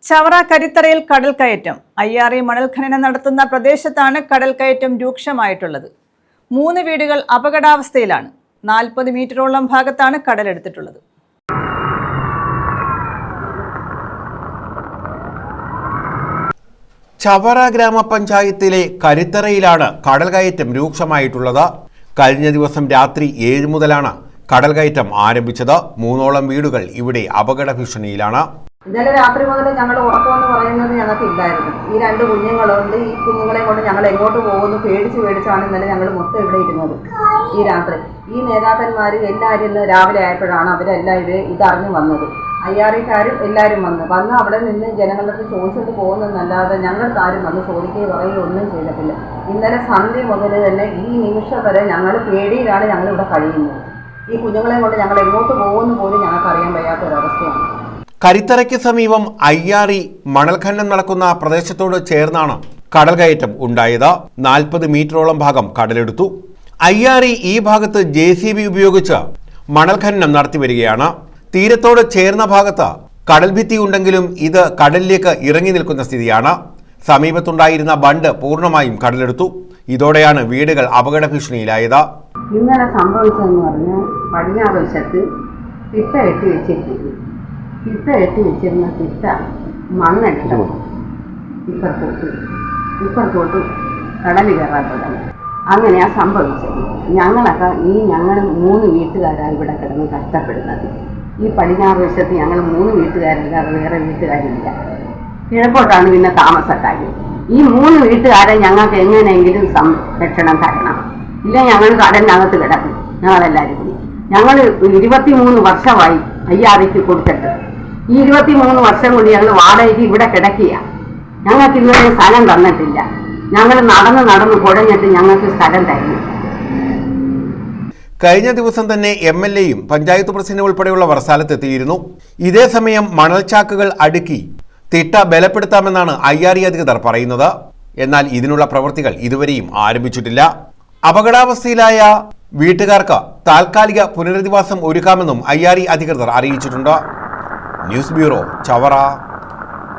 ചവറ കരിത്തറയിൽ കടൽക്കയറ്റം. അയ്യാറി മണൽ ഖനനം നടത്തുന്ന പ്രദേശത്താണ് കടൽക്കയറ്റം രൂക്ഷമായിട്ടുള്ളത്. 3 വീടുകൾ അപകടാവസ്ഥയിലാണ്. 40 മീറ്ററോളം ഭാഗത്താണ് കടലെടുത്തിട്ടുള്ളത്. ചവറ ഗ്രാമപഞ്ചായത്തിലെ കരിത്തറയിലാണ് കടൽക്കയറ്റം രൂക്ഷമായിട്ടുള്ളത്. കഴിഞ്ഞ ദിവസം രാത്രി 7 മുതലാണ് കടൽക്കയറ്റം ആരംഭിച്ചത്. 3ഓളം വീടുകൾ ഇവിടെ അപകട ഭീഷണിയിലാണ്. ഇന്നലെ രാത്രി മുതൽ ഞങ്ങൾ ഉറക്കമെന്ന് പറയുന്നത് ഞങ്ങൾക്ക് ഇല്ലായിരുന്നു. ഈ 2 കുഞ്ഞുങ്ങളുണ്ട്. ഈ കുഞ്ഞുങ്ങളെ കൊണ്ട് ഞങ്ങൾ എങ്ങോട്ട് പോകുന്നു പേടിച്ചാണ് ഇന്നലെ ഞങ്ങൾ മൊത്തം ഇവിടെ ഇരുന്നത്. ഈ രാത്രി ഈ നേതാക്കന്മാർ എല്ലാവരും രാവിലെ ആയപ്പോഴാണ് അവരെല്ലാം ഇതറിഞ്ഞു വന്നത്. അയ്യാറിക്കാരും എല്ലാവരും വന്ന് അവിടെ നിന്ന് ജനങ്ങളുടെ ചോദിച്ചിട്ട് പോകുന്നതെന്നല്ലാതെ ഞങ്ങൾക്ക് ആരും വന്ന് ചോദിക്കുകയോ പറയുകയോ ഒന്നും ചെയ്തിട്ടില്ല. ഇന്നലെ സന്ധ്യ മുതൽ തന്നെ ഈ നിമിഷം വരെ ഞങ്ങൾ പേടിയിലാണ് ഞങ്ങളിവിടെ കഴിയുന്നത്. ഈ കുഞ്ഞുങ്ങളെ കൊണ്ട് ഞങ്ങൾ എങ്ങോട്ട് പോകുന്നു പോലും ഞങ്ങൾക്ക് അറിയാൻ വയ്യാത്തൊരവസ്ഥയാണ്. കരിത്തറയ്ക്ക് സമീപം അയ്യാറി മണൽ ഖനനം നടക്കുന്ന പ്രദേശത്തോട് ചേർന്നാണ് കടൽക്കയറ്റം ഉണ്ടായത്. 40 മീറ്ററോളം ഭാഗം കടലെടുത്തു. അയ്യാറി ഈ ഭാഗത്ത് JCB ഉപയോഗിച്ച് മണൽ ഖനനം നടത്തി വരികയാണ്. തീരത്തോട് ചേർന്ന ഭാഗത്ത് കടൽഭിത്തി ഉണ്ടെങ്കിലും ഇത് കടലിലേക്ക് ഇറങ്ങി നിൽക്കുന്ന സ്ഥിതിയാണ്. സമീപത്തുണ്ടായിരുന്ന ബണ്ട് പൂർണ്ണമായും കടലെടുത്തു. ഇതോടെയാണ് വീടുകൾ അപകട ഭീഷണിയിലായത്. ഇന്നലെ സംഭവിച്ചതെന്ന് പറഞ്ഞാൽ പടിഞ്ഞാറ് വശത്ത് തിട്ട കെട്ടി വെച്ചിരുന്ന തിട്ട മണ്ണെടുത്ത് ഇപ്പുറത്തോട്ട് കടൽ കയറാൻ തുടങ്ങി. അങ്ങനെയാണ് സംഭവിച്ചത്. ഞങ്ങൾ 3 വീട്ടുകാരാണ് ഇവിടെ കിടന്ന് കഷ്ടപ്പെടുന്നത്. ഈ പടിഞ്ഞാറ് വശത്ത് ഞങ്ങൾ 3 വീട്ടുകാരല്ലാതെ വേറെ വീട്ടുകാരില്ല. കിഴക്കോട്ടാണ് പിന്നെ താമസക്കാർ. ഈ 3 വീട്ടുകാരെ ഞങ്ങൾക്ക് എങ്ങനെയെങ്കിലും സംരക്ഷണം തരണം. ഇല്ല ഞങ്ങൾ കടലിനകത്ത് കിടക്കും. ഞങ്ങളെല്ലാവരും കൂടി ഞങ്ങൾ 23 വർഷമായി അയ്യാറിക്ക് കൊടുത്തിട്ട്. ഈ 23 വർഷം കൂടി ഞങ്ങൾ വാടകയ്ക്ക് ഇവിടെ കിടക്കുക. ഞങ്ങൾക്ക് ഇതുവരെ സ്ഥലം തന്നിട്ടില്ല. ഞങ്ങൾ നടന്ന് കുഴഞ്ഞിട്ട് ഞങ്ങൾക്ക് സ്ഥലം തരുന്നു. കഴിഞ്ഞ ദിവസം തന്നെ MLAയും പഞ്ചായത്ത് പ്രസിഡന്റ് ഉൾപ്പെടെയുള്ളവർ സ്ഥലത്തെത്തിയിരുന്നു. ഇതേസമയം മണൽച്ചാക്കുകൾ അടുക്കി തിട്ട ബലപ്പെടുത്താമെന്നാണ് അയ്യാറി അധികൃതർ പറയുന്നത്. എന്നാൽ ഇതിനുള്ള പ്രവൃത്തികൾ ഇതുവരെയും ആരംഭിച്ചിട്ടില്ല. അപകടാവസ്ഥയിലായ വീട്ടുകാർക്ക് താൽക്കാലിക പുനരധിവാസം ഒരുക്കാമെന്നും അയ്യാറി അധികൃതർ അറിയിച്ചിട്ടുണ്ട്. News bureau, Chavara.